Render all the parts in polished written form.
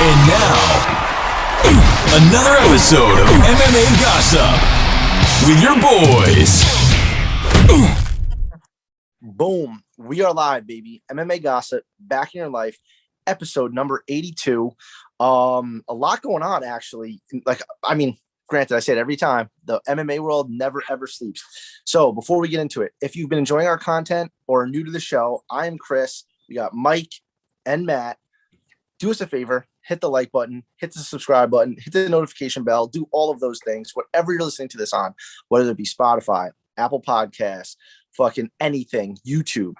And now, another episode of MMA Gossip with your boys. Boom. We are live, baby. MMA Gossip, back in your life, episode number 82. A lot going on, actually. Granted, I say it every time, the MMA world never, ever sleeps. So before we get into it, if you've been enjoying our content or are new to the show, I am Chris. We got Mike and Matt. Do us a favor, hit the like button, hit the subscribe button, hit the notification bell, do all of those things, whatever you're listening to this on, whether it be Spotify, Apple Podcasts, fucking anything, YouTube.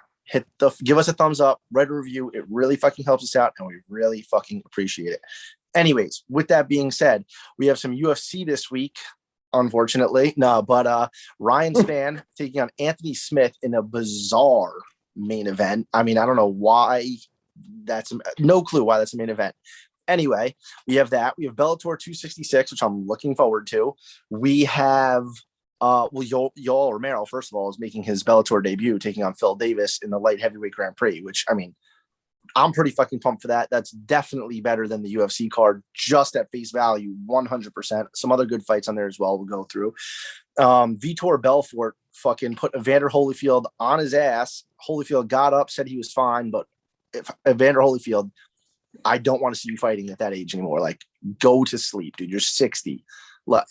Give us a thumbs up, write a review. It really fucking helps us out, and we really fucking appreciate it. Anyways, with that being said, we have some UFC this week, unfortunately. Ryan Spann taking on Anthony Smith in a bizarre main event. I mean, I don't know why no clue why that's a main event. Anyway, we have that. We have Bellator 266, which I'm looking forward to. We have Yoel Romero, first of all, is making his Bellator debut, taking on Phil Davis in the light heavyweight Grand Prix, which, I mean, I'm pretty fucking pumped for that. That's definitely better than the UFC card, just at face value, 100%. Some other good fights on there as well we'll go through. Vitor Belfort fucking put Evander Holyfield on his ass. Holyfield got up, said he was fine, but if Evander Holyfield, I don't want to see you fighting at that age anymore. Like, go to sleep, dude. You're 60.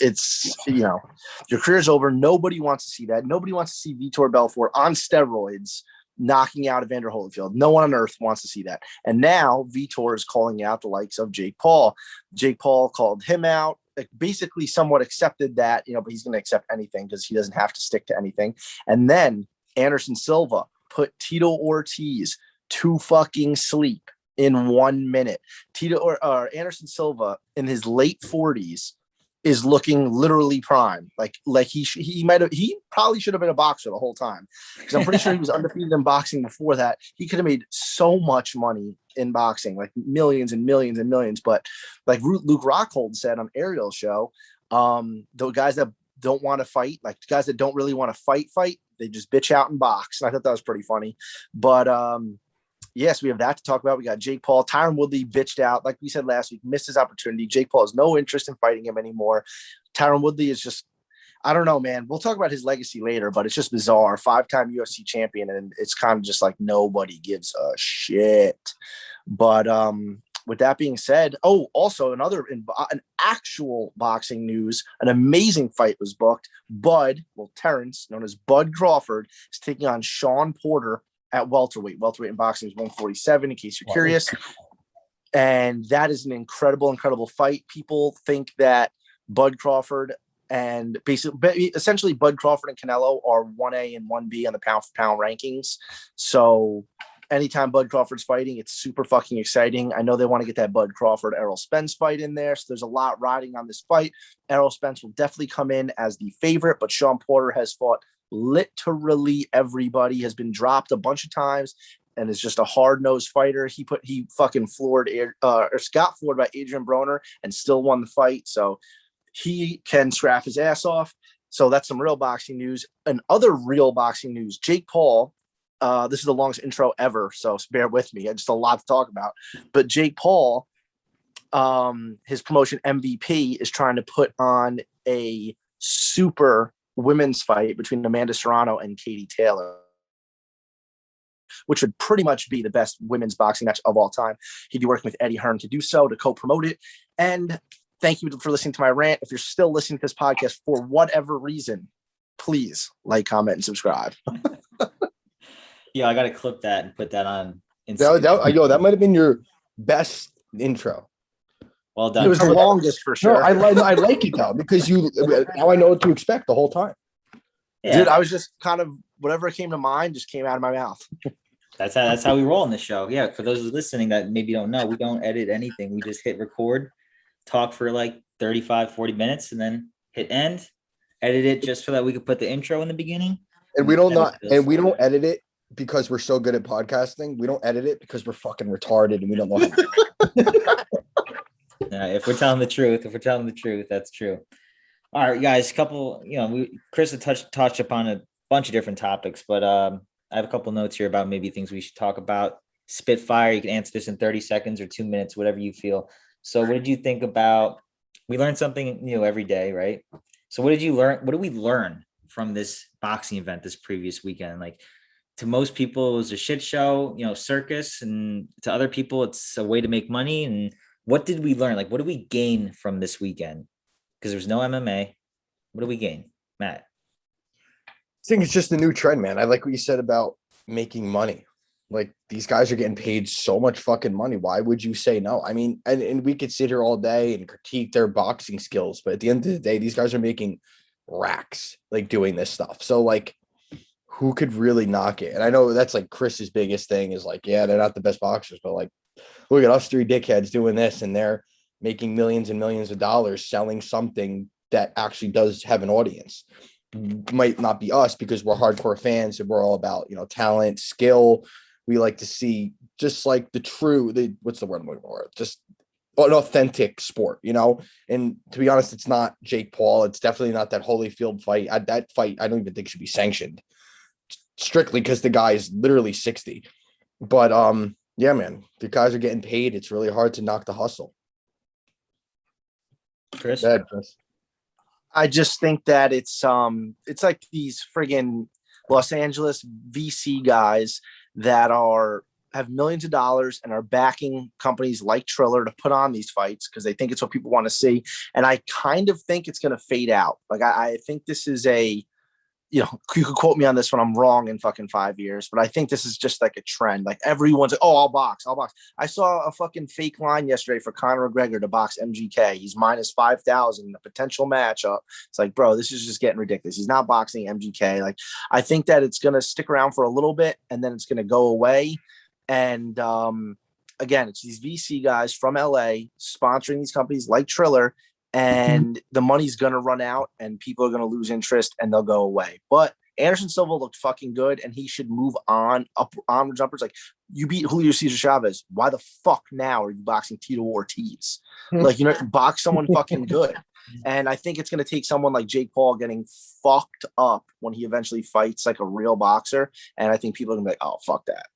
It's, your career's over. Nobody wants to see that. Nobody wants to see Vitor Belfort on steroids knocking out Evander Holyfield. No one on earth wants to see that. And now Vitor is calling out the likes of Jake Paul. Jake Paul called him out, basically somewhat accepted that, but he's going to accept anything because he doesn't have to stick to anything. And then Anderson Silva put Tito Ortiz to fucking sleep in 1 minute. Anderson Silva in his late 40s is looking literally prime. Like he probably should have been a boxer the whole time, because I'm pretty sure he was undefeated in boxing before that. He could have made so much money in boxing, like millions and millions and millions. But like Luke Rockhold said on Ariel's show, the guys that don't want to fight, like guys that don't really want to fight, they just bitch out and box. And I thought that was pretty funny. But yes, we have that to talk about. We got Jake Paul. Tyron Woodley bitched out. Like we said last week, missed his opportunity. Jake Paul has no interest in fighting him anymore. Tyron Woodley is just, I don't know, man. We'll talk about his legacy later, but it's just bizarre. 5-time UFC champion, and it's kind of just like nobody gives a shit. But with that being said, also an actual boxing news, an amazing fight was booked. Terrence, known as Bud Crawford, is taking on Sean Porter at welterweight. Welterweight in boxing is 147, in case you're curious. And that is an incredible, incredible fight. People think that Bud Crawford and essentially Bud Crawford and Canelo are 1A and 1B on the pound-for-pound rankings. So anytime Bud Crawford's fighting, it's super fucking exciting. I know they want to get that Bud Crawford-Errol Spence fight in there, so there's a lot riding on this fight. Errol Spence will definitely come in as the favorite, but Sean Porter has fought literally everybody, has been dropped a bunch of times, and is just a hard-nosed fighter. He fucking got floored by Adrian Broner and still won the fight. So he can scrap his ass off. So that's some real boxing news. And other real boxing news, Jake Paul. This is the longest intro ever, so bear with me. Just a lot to talk about. But Jake Paul, his promotion MVP, is trying to put on a super women's fight between Amanda Serrano and Katie Taylor, which would pretty much be the best women's boxing match of all time. He'd be working with Eddie Hearn to do so, to co-promote it. And thank you for listening to my rant. If you're still listening to this podcast for whatever reason, please like, comment, and subscribe. Yeah, I got to clip that and put that on Instagram. That might have been your best intro. Well done. It was the longest for sure. No, I like it though, because now I know what to expect the whole time. Yeah. Dude, I was just kind of, whatever came to mind just came out of my mouth. That's how we roll on this show. Yeah, for those listening that maybe don't know, we don't edit anything. We just hit record, talk for like 35, 40 minutes, and then hit end, edit it just so that we could put the intro in the beginning. And we don't edit it because we're so good at podcasting. We don't edit it because we're fucking retarded and we don't know how to. If we're telling the truth, that's true. All right, guys, Chris had touched upon a bunch of different topics, but I have a couple notes here about maybe things we should talk about. Spitfire, you can answer this in 30 seconds or 2 minutes, whatever you feel. So what did you think about, we learn something new every day, right? So what did you learn? What did we learn from this boxing event this previous weekend? Like, to most people, it was a shit show, circus, and to other people, it's a way to make money. And what did we learn? Like, what did we gain from this weekend? Because there's no MMA. What do we gain, Matt? I think it's just a new trend, man. I like what you said about making money. Like, these guys are getting paid so much fucking money. Why would you say no? I mean, and we could sit here all day and critique their boxing skills, but at the end of the day, these guys are making racks, like, doing this stuff. So, like, who could really knock it? And I know that's like Chris's biggest thing is like, yeah, they're not the best boxers, but like, look at us three dickheads doing this, and they're making millions and millions of dollars selling something that actually does have an audience. Might not be us because we're hardcore fans and we're all about, talent, skill. We like to see just like what's the word I'm looking for? Just an authentic sport, And to be honest, it's not Jake Paul. It's definitely not that Holyfield fight. That fight, I don't even think should be sanctioned, strictly because the guy is literally 60. But yeah, man, the guys are getting paid. It's really hard to knock the hustle. Chris? Go ahead, Chris. I just think that it's like these friggin' Los Angeles VC guys that have millions of dollars and are backing companies like Triller to put on these fights because they think it's what people want to see. And I kind of think it's going to fade out. Like, I think this is you could quote me on this when I'm wrong in fucking 5 years, but I think this is just like a trend. Like, everyone's like, oh, I'll box. I saw a fucking fake line yesterday for Conor McGregor to box MGK. He's minus 5,000 in a potential matchup. It's like, bro, this is just getting ridiculous. He's not boxing MGK. Like, I think that it's going to stick around for a little bit and then it's going to go away. And again, it's these VC guys from LA sponsoring these companies like Triller, and the money's going to run out and people are going to lose interest and they'll go away. But Anderson Silva looked fucking good and he should move on, onwards, upwards. Like, you beat Julio Cesar Chavez. Why the fuck now are you boxing Tito Ortiz? Like, box someone fucking good. And I think it's going to take someone like Jake Paul getting fucked up when he eventually fights like a real boxer. And I think people are going to be like, oh, fuck that.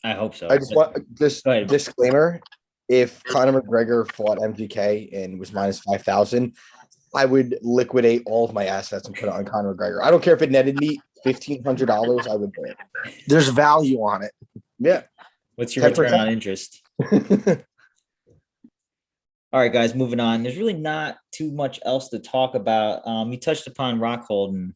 I hope so. I just want this disclaimer. If Conor McGregor fought MGK and was minus 5,000, I would liquidate all of my assets and put it on Conor McGregor. I don't care if it netted me $1,500. I would do it. There's value on it. Yeah. What's your 10%? Return on interest? All right, guys, moving on. There's really not too much else to talk about. You touched upon Rockhold, and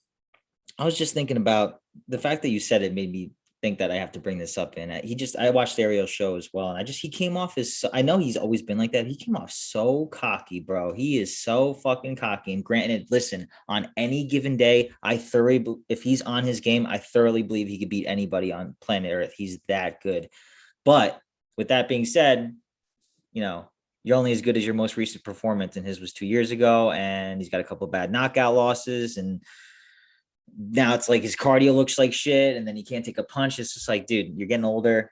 I was just thinking about the fact that you said it made me think that I have to bring this up. And I watched Ariel's show as well, and he came off as, I know he's always been like that. He came off so cocky, bro. He is so fucking cocky. And granted, listen, on any given day, if he's on his game, I thoroughly believe he could beat anybody on planet Earth. He's that good. But with that being said, you're only as good as your most recent performance, and his was 2 years ago, and he's got a couple of bad knockout losses, and now it's like his cardio looks like shit, and then he can't take a punch. It's just like, dude, you're getting older.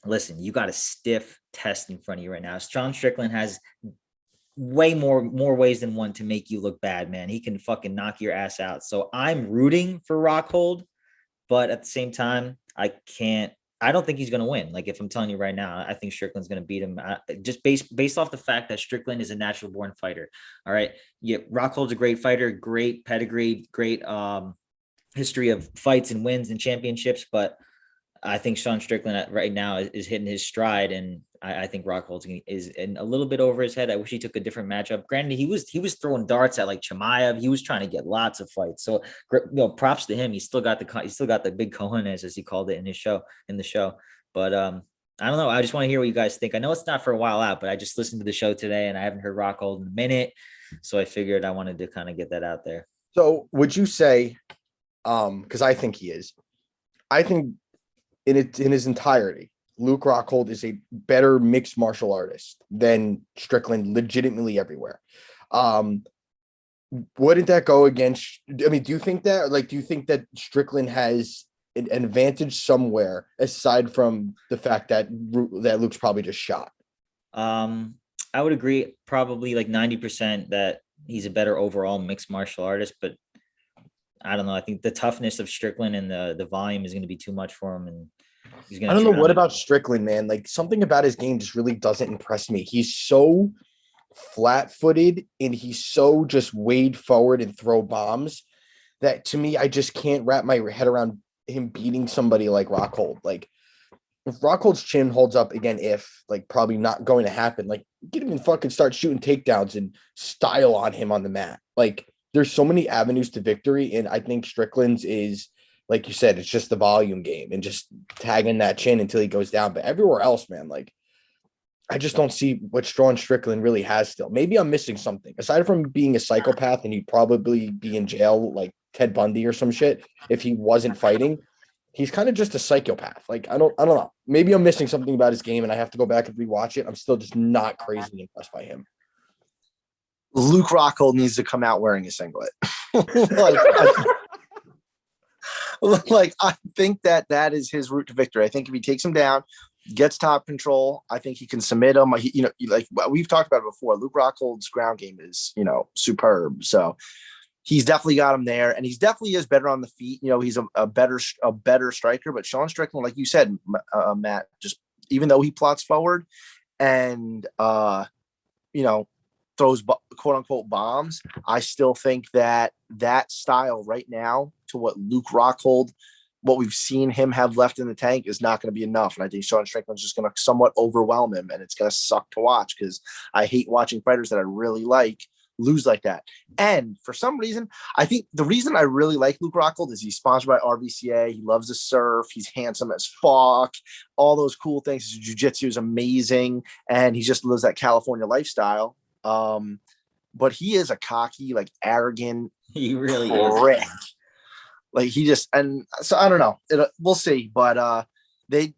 Listen, you got a stiff test in front of you right now. Sean Strickland has way more ways than one to make you look bad, man. He can fucking knock your ass out. So I'm rooting for Rockhold, but at the same time, I don't think he's going to win. Like, if I'm telling you right now, I think Strickland's going to beat him just based off the fact that Strickland is a natural born fighter. All right. Yeah. Rockhold's a great fighter, great pedigree, great history of fights and wins and championships. But I think Sean Strickland right now is hitting his stride. And I think Rockhold is in a little bit over his head. I wish he took a different matchup. Granted, he was throwing darts at like Chimaev. He was trying to get lots of fights. So, props to him. He's still got the big cojones, as he called it in the show. But I don't know. I just want to hear what you guys think. I know it's not for a while out, but I just listened to the show today and I haven't heard Rockhold in a minute. So I figured I wanted to kind of get that out there. So would you say, because I think he is, I think in his entirety, Luke Rockhold is a better mixed martial artist than Strickland legitimately everywhere. Wouldn't that go against, I mean, do you think that Strickland has an advantage somewhere aside from the fact that Luke's probably just shot? I would agree probably like 90% that he's a better overall mixed martial artist, but I don't know. I think the toughness of Strickland and the volume is going to be too much for him. And He's I gonna. don't know what about Strickland, man. Like something about his game just really doesn't impress me. He's so flat-footed and he's so just wade forward and throw bombs that to me, I just can't wrap my head around him beating somebody like Rockhold. Like if Rockhold's chin holds up again, probably not going to happen, like get him and fucking start shooting takedowns and style on him on the mat. Like there's so many avenues to victory. And I think Strickland's is, like you said, it's just the volume game and just tagging that chin until he goes down. But everywhere else, man, like I just don't see what Strawn Strickland really has still. Maybe I'm missing something. Aside from being a psychopath and he'd probably be in jail like Ted Bundy or some shit if he wasn't fighting, he's kind of just a psychopath. Like I don't know. Maybe I'm missing something about his game and I have to go back and rewatch it. I'm still just not crazy impressed by him. Luke Rockhold needs to come out wearing a singlet. I think that is his route to victory. I think if he takes him down, gets top control, I think he can submit him. Like we've talked about it before, Luke Rockhold's ground game is, superb. So he's definitely got him there, and he's definitely is better on the feet. He's a better striker. But Sean Strickland, like you said, Matt, just even though he plots forward and throws quote unquote bombs, I still think that style right now to what Luke Rockhold, what we've seen him have left in the tank, is not going to be enough. And I think Sean Strickland's just going to somewhat overwhelm him, and it's going to suck to watch because I hate watching fighters that I really like lose like that. And for some reason, I think the reason I really like Luke Rockhold is he's sponsored by RVCA. He loves to surf. He's handsome as fuck. All those cool things. His jiu-jitsu is amazing. And he just lives that California lifestyle. But he is a cocky, like arrogant, he really prick. is. Like he just, and so I don't know. We'll see. But they've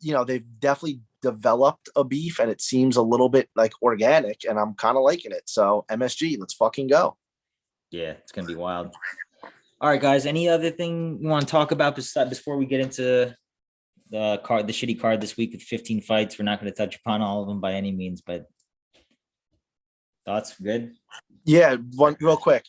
definitely developed a beef, and it seems a little bit like organic, and I'm kind of liking it. So MSG, let's fucking go. Yeah, it's gonna be wild. All right, guys. Any other thing you want to talk about before we get into the shitty card this week with 15 fights? We're not going to touch upon all of them by any means, but thoughts? Good. Yeah, one real quick.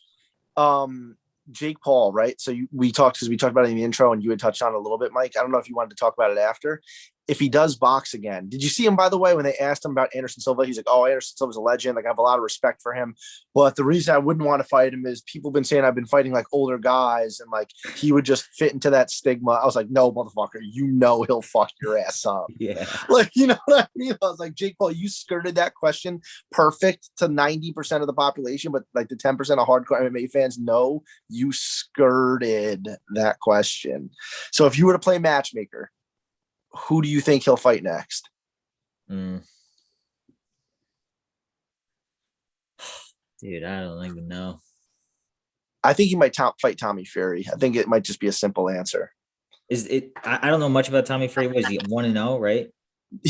Jake Paul, right? So we talked about it in the intro, and you had touched on it a little bit, Mike. I don't know if you wanted to talk about it after. If he does box again, did you see him, by the way, when they asked him about Anderson Silva? He's like, "Oh, Anderson Silva's a legend. Like, I have a lot of respect for him. But the reason I wouldn't want to fight him is people have been saying I've been fighting like older guys, and like he would just fit into that stigma." I was like, "No, motherfucker, he'll fuck your ass up." Yeah. Like, you know what I mean? I was like, Jake Paul, you skirted that question perfect to 90% of the population, but like the 10% of hardcore MMA fans know you skirted that question. So if you were to play matchmaker, who do you think he'll fight next? Dude, I don't even know. I think he might fight Tommy Fury. I think it might just be a simple answer. Is it? I don't know much about Tommy Fury. Was he 1-0, right?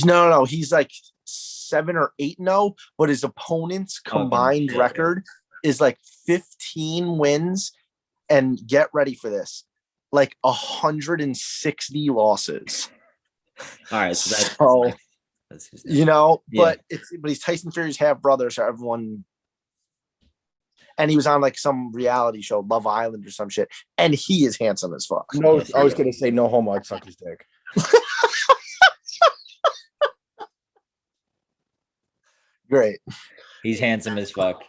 No. He's like 7 or 8-0, but his opponent's combined record is like 15 wins, and get ready for this, like 160 losses. All right, that's but he's Tyson Fury's half brother, so everyone. And he was on like some reality show, Love Island or some shit, and he is handsome as fuck. No, I was gonna say no homo. I'd suck his dick. Great. He's handsome as fuck.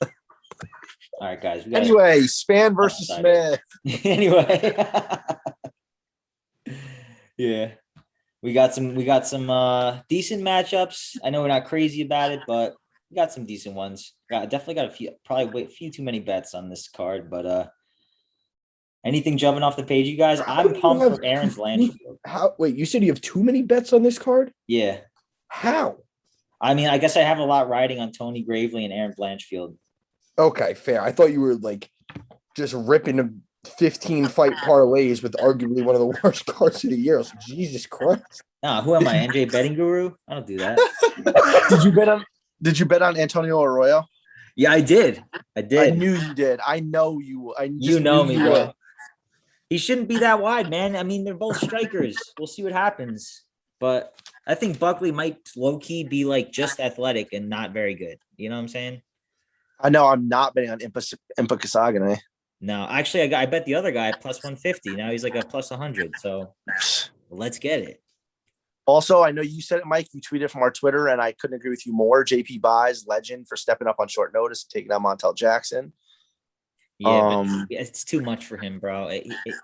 All right, guys. Anyway, Spann versus Smith. Anyway, yeah. We got some decent matchups. I know we're not crazy about it, but we got some decent ones. Definitely got a few too many bets on this card, but anything jumping off the page, you guys? I'm pumped for Aaron Blanchfield. Wait, you said you have too many bets on this card? Yeah. How? I mean, I guess I have a lot riding on Tony Gravely and Aaron Blanchfield. Okay, fair. I thought you were like just ripping 15 fight parlays with arguably one of the worst cards of the year. I was like, Jesus Christ. Nah, who am I? NJ betting guru? I don't do that. Did you bet on Antonio Arroyo? Yeah, I did. I knew you did. I know you. You know me, bro. He shouldn't be that wide, man. I mean, they're both strikers. We'll see what happens. But I think Buckley might low-key be like just athletic and not very good. You know what I'm saying? I know I'm not betting on Impa Kasagane. No, actually, I bet the other guy plus 150. Now he's like a plus 100. So let's get it. Also, I know you said it, Mike. You tweeted from our Twitter, and I couldn't agree with you more. JP Buys, legend, for stepping up on short notice and taking out Montel Jackson. Yeah, it's too much for him, bro.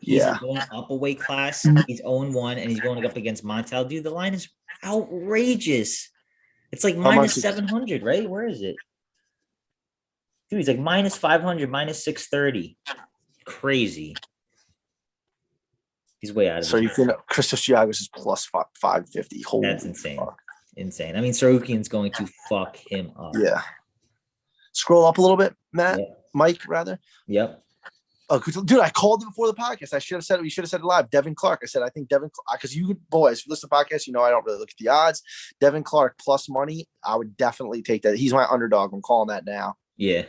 He's going up a weight class. He's 0-1, and he's going up against Montel. Dude, the line is outrageous. It's like minus 700, right? Where is it? Dude, he's like minus 500, minus 630. Crazy. He's way out of. So you think Christos Giagos is plus 550? Holy That's insane. fuck. Insane. I mean, Sarukian's going to fuck him up. Yeah. Scroll up a little bit, Matt. Yep. Mike, rather. Yep. Oh, dude, I called him before the podcast. I should have said it. We should have said it live. Devin Clark. I said, I think Devin, because you boys, if you listen to the podcast, you know I don't really look at the odds. Devin Clark plus money, I would definitely take that. He's my underdog. I'm calling that now. Yeah.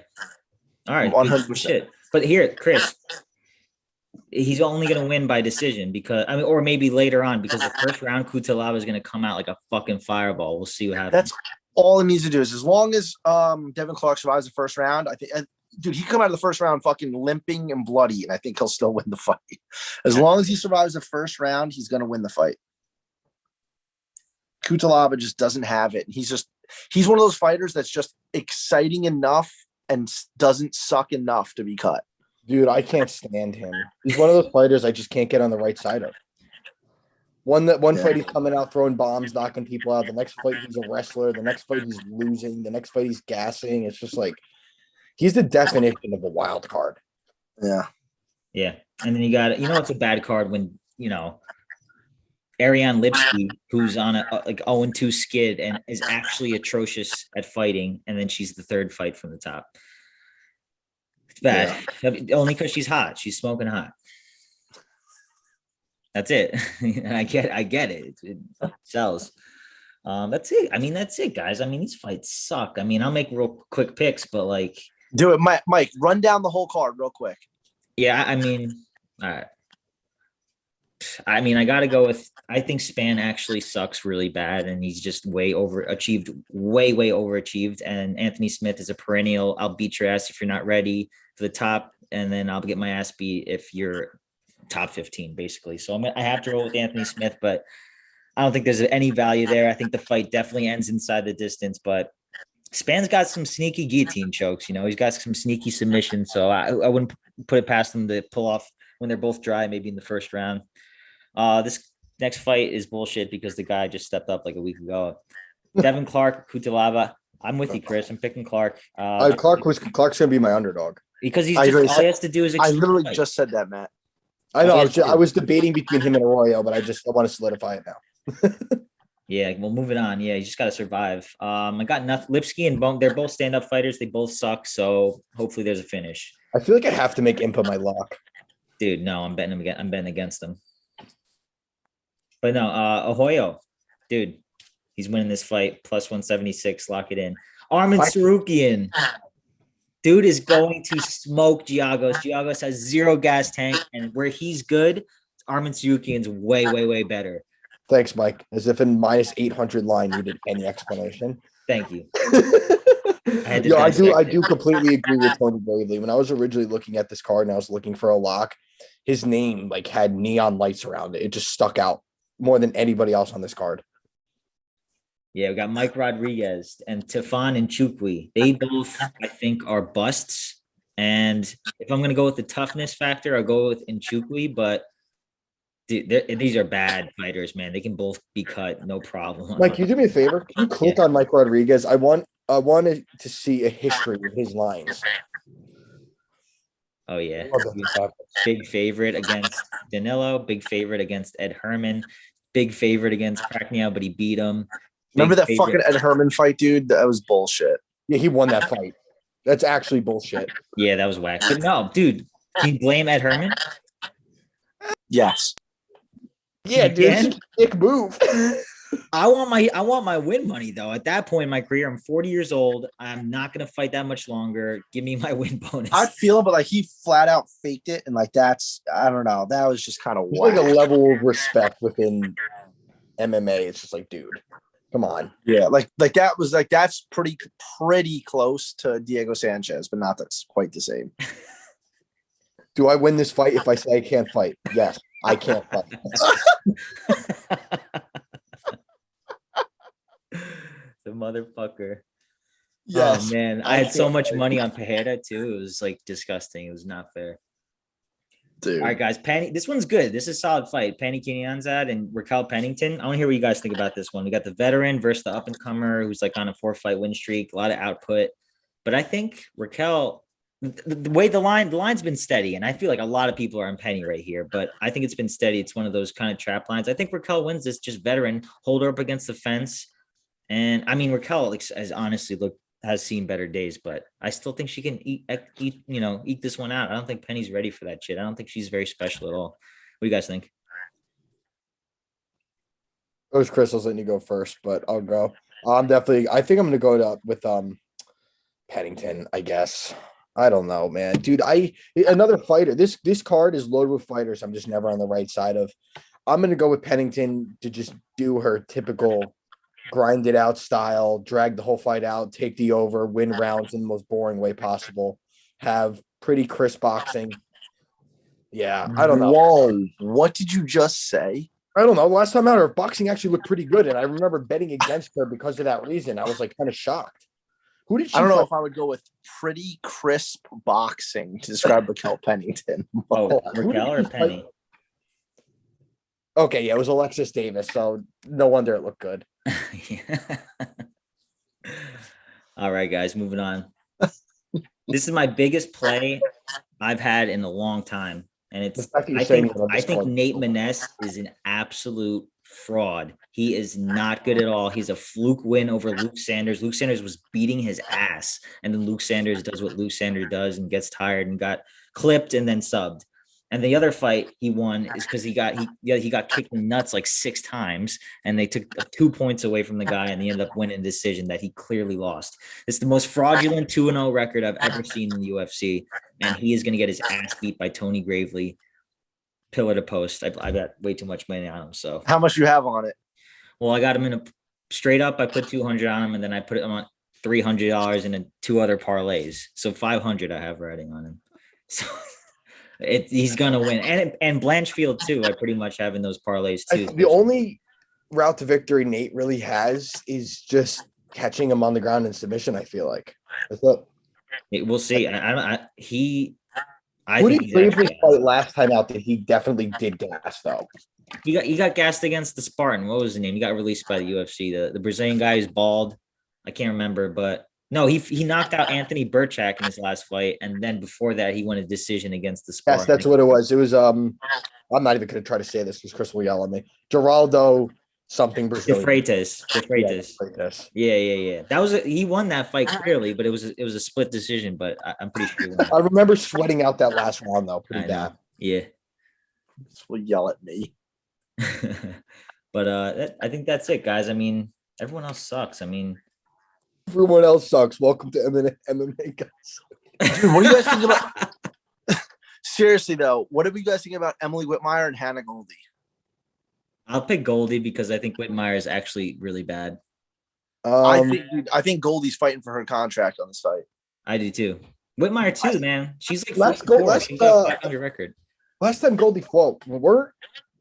All right. 100%. Shit. But here, Chris, he's only going to win by decision because, I mean, or maybe later on, because the first round, Kutalaba is going to come out like a fucking fireball. We'll see what happens. That's all he needs to do is, as long as Devin Clark survives the first round, I think, dude, he come out of the first round fucking limping and bloody, and I think he'll still win the fight. As long as he survives the first round, he's going to win the fight. Kutalaba just doesn't have it. He's one of those fighters that's just exciting enough and doesn't suck enough to be cut. Dude, I can't stand him. He's one of those fighters I just can't get on the right side of. One fight he's coming out throwing bombs, knocking people out. The next fight he's a wrestler. The next fight he's losing. The next fight he's gassing. It's just like he's the definition of a wild card. Yeah. Yeah. And then you got, it's a bad card when, Ariane Lipsky, who's on a like 0-2 skid and is actually atrocious at fighting. And then she's the third fight from the top. It's bad. Yeah. Only because she's hot. She's smoking hot. That's it. I get it. It sells. That's it. I mean, that's it, guys. I mean, these fights suck. I mean, I'll make real quick picks, but like, do it, Mike. Run down the whole card real quick. Yeah, I mean, all right. I mean, I got to go with. I think Spann actually sucks really bad, and he's just way overachieved. And Anthony Smith is a perennial. I'll beat your ass if you're not ready for the top, and then I'll get my ass beat if you're top 15, basically. So I have to roll with Anthony Smith, but I don't think there's any value there. I think the fight definitely ends inside the distance, but Spann's got some sneaky guillotine chokes. He's got some sneaky submissions. So I wouldn't put it past them to pull off when they're both dry, maybe in the first round. This next fight is bullshit because the guy just stepped up like a week ago. Devin Clark, Kutalaba. I'm with you, Chris. I'm picking Clark. Clark's gonna be my underdog because all he has to do is. I literally just said that, Matt. I know. I was debating between him and Arroyo, but I want to solidify it now. Yeah, well, moving on. Yeah, you just got to survive. I got nothing. Lipsky and Bone, they're both stand-up fighters. They both suck, so hopefully there's a finish. I feel like I have to make Impa my lock. Dude, no, I'm betting against him. But no, Ahoyo, dude, he's winning this fight. Plus 176, lock it in. Arman Sarukian. Dude is going to smoke Giagos. Giagos has zero gas tank, and where he's good, Arman Sarukian's way, way, way better. Thanks, Mike. As if in minus 800 line needed any explanation. Thank you. I do completely agree with Tony Bravely. When I was originally looking at this card and I was looking for a lock, his name had neon lights around it. It just stuck out more than anybody else on this card. Yeah, we got Mike Rodriguez and Tefan and Chukwi. They both, I think, are busts. And if I'm going to go with the toughness factor, I'll go with Nchukwi. But dude, these are bad fighters, man. They can both be cut, no problem. Mike, you do me a favor. Can you click on Mike Rodriguez? I wanted to see a history of his lines. Oh, yeah. Big favorite against Danilo. Big favorite against Ed Herman. Big favorite against Cracknell, but he beat him. Remember that fucking Ed Herman fight, dude? That was bullshit. Yeah, he won that fight. That's actually bullshit. Yeah, that was whack. But no, dude, can you blame Ed Herman? Yes. Yeah, dude. Dick move. I want my win money though. At that point in my career, I'm 40 years old. I'm not gonna fight that much longer. Give me my win bonus. I feel, but like he flat out faked it, and like that's I don't know. That was just kind of like a level of respect within MMA. It's just like, dude, come on. Yeah, like that was like that's pretty close to Diego Sanchez, but not that's quite the same. Do I win this fight if I say I can't fight? Yes, I can't fight. The motherfucker. Yes. Oh man, I had so much money on Pereira too. It was like disgusting. It was not fair. Dude. All right, guys. This one's good. This is a solid fight. Penny Kenyanzad and Raquel Pennington. I want to hear what you guys think about this one. We got the veteran versus the up and comer who's like on a 4-fight win streak, a lot of output. But I think Raquel, the way the line's been steady, and I feel like a lot of people are on Penny right here, but I think it's been steady. It's one of those kind of trap lines. I think Raquel wins this, just veteran, hold her up against the fence. And I mean, Raquel has honestly has seen better days, but I still think she can eat this one out. I don't think Penny's ready for that shit. I don't think she's very special at all. What do you guys think? It was Chris. I was letting you go first, but I'll go. I think I'm gonna go with Pennington, I guess. I don't know, man. Dude, another fighter. This card is loaded with fighters I'm just never on the right side of. I'm gonna go with Pennington to just do her typical grind it out style, drag the whole fight out, take the over, win rounds in the most boring way possible, have pretty crisp boxing. Yeah, I don't know. Whoa, what did you just say? I don't know. Last time out, her boxing actually looked pretty good, and I remember betting against her because of that reason. I was like kind of shocked. Who did she? I don't know fight? if I would go with pretty crisp boxing to describe Raquel Pennington. Oh, Raquel or Penny? Okay, yeah, it was Alexis Davis, so no wonder it looked good. All right, guys, moving on. This is my biggest play I've had in a long time. And I think Nate Maness is an absolute fraud. He is not good at all. He's a fluke win over Luke Sanders. Luke Sanders was beating his ass. And then Luke Sanders does what Luke Sanders does and gets tired and got clipped and then subbed. And the other fight he won is because he got kicked in the nuts like 6 times, and they took 2 points away from the guy, and he ended up winning a decision that he clearly lost. It's the most fraudulent 2-0 record I've ever seen in the UFC, and he is going to get his ass beat by Tony Gravely, pillar to post. I got way too much money on him. So how much you have on it? Well, I got him in a straight up. I put 200 on him, and then I put him on $300 in 2 other parlays. So 500 I have riding on him. So. He's gonna win, and Blanchfield too. I pretty much have in those parlays too. The only route to victory Nate really has is just catching him on the ground in submission. I feel like that's it. We'll see. Who did Gravely fight last time out that he definitely did gas though? He got gassed against the Spartan. What was his name? He got released by the UFC. The Brazilian guy who's bald. I can't remember, but. No, he knocked out Anthony Burchak in his last fight, and then before that, he won a decision against the Spartan. Yes, that's what it was. It was I'm not even going to try to say this because Chris will yell at me. Geraldo something Brazilian. DeFreitas. Yeah. That was he won that fight clearly, but it was a split decision. But I'm pretty sure. He won. I remember sweating out that last round though, pretty bad. Yeah. This will yell at me. But I think that's it, guys. I mean, everyone else sucks. I mean. Everyone else sucks. Welcome to MMA, guys. Dude, what do you guys think about? Seriously though, what do you guys think about Emily Whitmire and Hannah Goldie? I'll pick Goldie because I think Whitmire is actually really bad. I think Goldie's fighting for her contract on this fight. I do too. Whitmire too, man. She's like let's go. Let's under record. Last time Goldie fought, were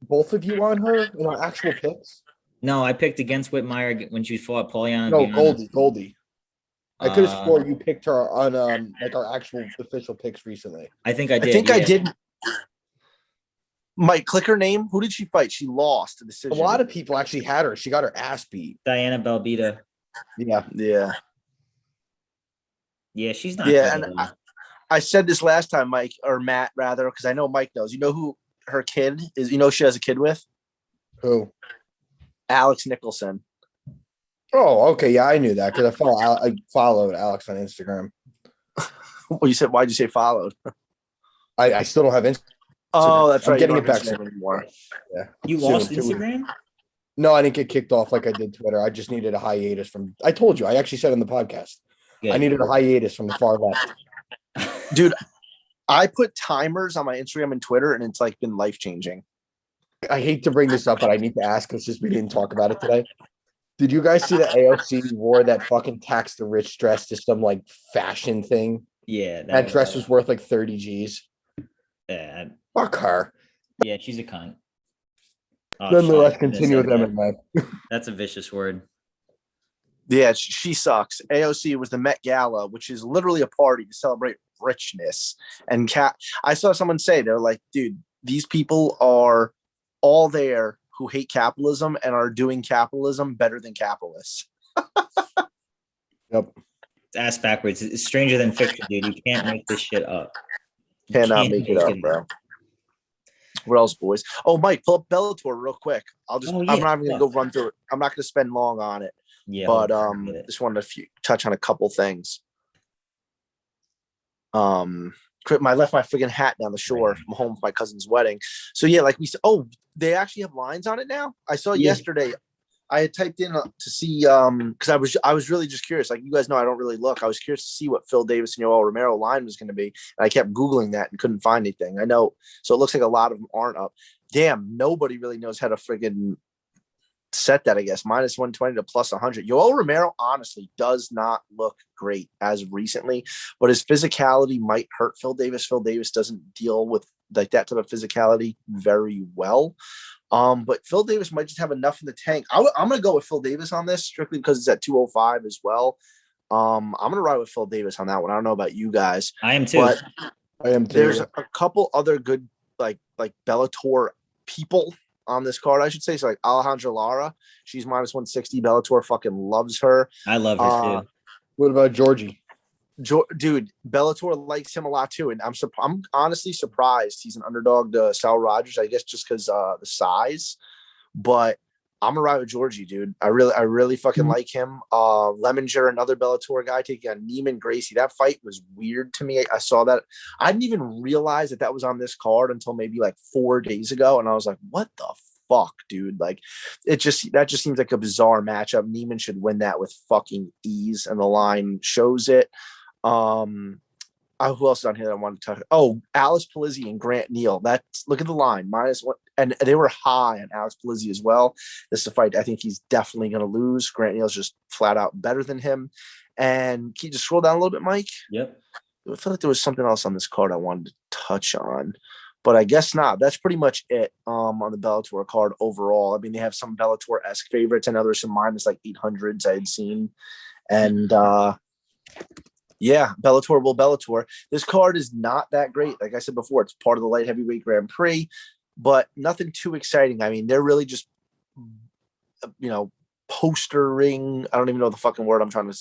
both of you on her in our actual picks? No, I picked against Whitmire when she fought Poliana. No, Goldie. I could have swore you picked her on like our actual official picks recently. I think I did. I did. Mike, click her name. Who did she fight? She lost the decision. A lot of people actually had her. She got her ass beat. Diana Belbita. Yeah. She's not. Yeah, and I said this last time, Mike or Matt, rather, because I know Mike knows. You know who her kid is? You know she has a kid with? Who? Alex Nicholson. Oh, okay. Yeah, I knew that because I followed Alex on Instagram. Well, you said, why'd you say followed? I still don't have Instagram. Oh, that's right. I'm getting it back anymore. Yeah. You lost Instagram? No, I didn't get kicked off like I did Twitter. I just needed a hiatus from. I told you. I actually said on the podcast. Yeah. I needed a hiatus from the far left. Dude, I put timers on my Instagram and Twitter, and it's like been life changing. I hate to bring this up, but I need to ask because just we didn't talk about it today. Did you guys see that AOC wore that fucking tax the rich dress to some like fashion thing? Yeah. That dress was worth like 30 G's. Yeah. Fuck her. Yeah, she's a cunt. Nonetheless, continue with MMA. That's a vicious word. Yeah, she sucks. AOC was the Met Gala, which is literally a party to celebrate richness. And I saw someone say, they're like, dude, these people are all there who hate capitalism and are doing capitalism better than capitalists. Yep. Ass backwards. It's stranger than fiction, dude. You can't make this shit up. Cannot make it up, bro. What else, boys? Oh, Mike, pull up Bellator real quick. I'm not even gonna go run through it. I'm not gonna spend long on it. Yeah, but just wanted to touch on a couple things. I left my friggin' hat down the shore. I'm home for my cousin's wedding. So yeah, like we said, they actually have lines on it now. I saw yesterday. I had typed in to see because I was really just curious. Like you guys know, I don't really look. I was curious to see what Phil Davis and Yoel Romero line was going to be, and I kept Googling that and couldn't find anything. I know, so it looks like a lot of them aren't up. Damn, nobody really knows how to friggin' set that. I guess minus 120 to plus 100. Yoel Romero honestly does not look great as of recently, but his physicality might hurt Phil Davis. Phil Davis doesn't deal with like that type of physicality very well. But Phil Davis might just have enough in the tank. I'm going to go with Phil Davis on this strictly because it's at 205 as well. I'm going to ride with Phil Davis on that one. I don't know about you guys. I am too. But I am too. There's a couple other good like Bellator people on this card, I should say. So like Alejandra Lara, she's minus 160. Bellator fucking loves her. I love her too. What about Georgie? Dude, Bellator likes him a lot too, and I'm honestly surprised he's an underdog to Sal Rogers. I guess just because the size, but I'm gonna ride with Georgie, dude. I really fucking like him. Lemminger, another Bellator guy, taking on Neiman Gracie. That fight was weird to me. I saw that. I didn't even realize that was on this card until maybe like 4 days ago, and I was like, what the fuck, dude? Like, that just seems like a bizarre matchup. Neiman should win that with fucking ease, and the line shows it. Who else is on here that I wanted to touch? Oh, Alice Polizzi and Grant Neal. Look at the line, minus one, and they were high on Alice Polizzi as well. This is a fight I think he's definitely going to lose. Grant Neal's just flat out better than him. And can you just scroll down a little bit, Mike? Yep. I feel like there was something else on this card I wanted to touch on, but I guess not. That's pretty much it on the Bellator card overall. I mean, they have some Bellator-esque favorites. I know there's some minus like 800s I had seen, and yeah, Bellator. This card is not that great. Like I said before, it's part of the light heavyweight Grand Prix, but nothing too exciting. I mean, they're really just, postering. I don't even know the fucking word I'm trying to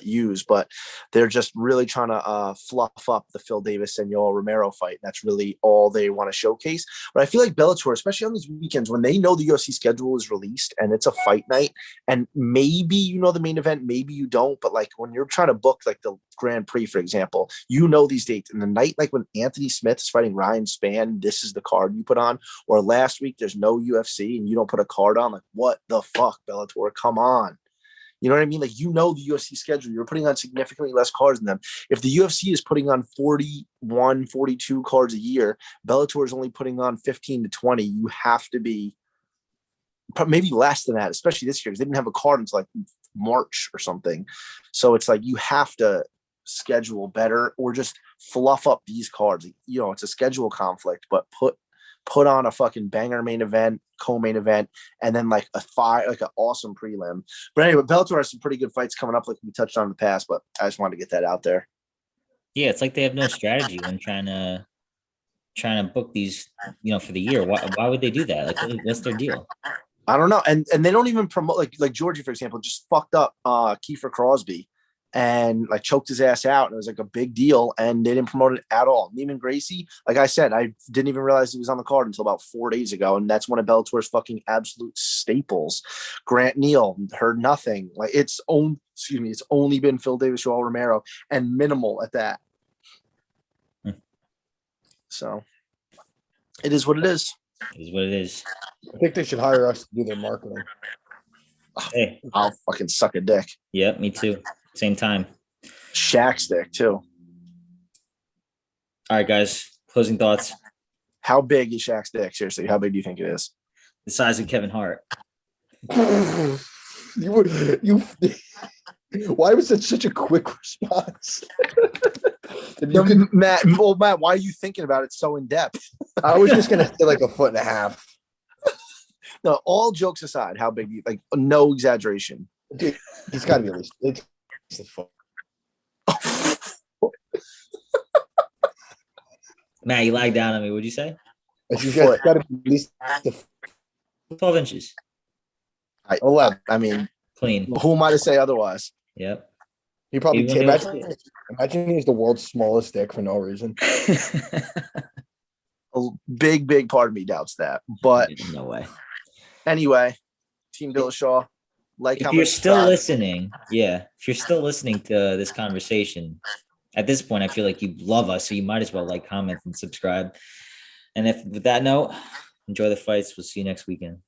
use, but they're just really trying to fluff up the Phil Davis and Yoel Romero fight. That's really all they want to showcase. But I feel like Bellator, especially on these weekends when they know the UFC schedule is released and it's a fight night, and maybe you know the main event, maybe you don't, but like when you're trying to book like the Grand Prix, for example, you know these dates. And the night like when Anthony Smith is fighting Ryan Spann, this is the card you put on. Or last week there's no UFC and you don't put a card on. Like, what the fuck, Bellator? Come on. You know what I mean? Like, the UFC schedule. You're putting on significantly less cards than them. If the UFC is putting on 41, 42 cards a year, Bellator is only putting on 15 to 20. You have to be maybe less than that, especially this year, because they didn't have a card until like March or something. So it's like you have to schedule better or just fluff up these cards. It's a schedule conflict, but put on a fucking banger main event, co-main event, and then like an awesome prelim. But anyway, Bellator has some pretty good fights coming up, like we touched on in the past, but I just wanted to get that out there. Yeah, it's like they have no strategy when trying to book these, for the year. Why would they do that? Like, what's their deal? I don't know. And they don't even promote, like Georgie, for example, just fucked up Kiefer Crosby and like choked his ass out. And it was like a big deal. And they didn't promote it at all. Neiman Gracie, like I said, I didn't even realize he was on the card until about 4 days ago. And that's one of Bellator's fucking absolute staples. Grant Neal, heard nothing. Like it's only been Phil Davis, Yoel Romero, and minimal at that. So it is what it is. It is what it is. I think they should hire us to do their marketing. Hey, I'll fucking suck a dick. Yeah, me too. Same time. Shaq's dick too. All right, guys. Closing thoughts. How big is Shaq's dick? Seriously, how big do you think it is? The size of Kevin Hart. you why was it such a quick response? Matt, why are you thinking about it so in depth? I was just gonna say like 1.5 feet. No, all jokes aside, how big do you like? No exaggeration. Dude, he's got to be at least the foot. Matt, you lagged down on me. What'd you say? He's got to be at least the 12 inches. 11. I mean, Clean. who am I to say otherwise? Yep. He probably Even imagine he's the world's smallest dick for no reason. A big part of me doubts that. But no way. anyway, Team Dillashaw, like, If comment, you're still subscribe. listening, if you're still listening to this conversation, at this point, I feel like you love us, so you might as well like, comment, and subscribe. And with that note, enjoy the fights. We'll see you next weekend.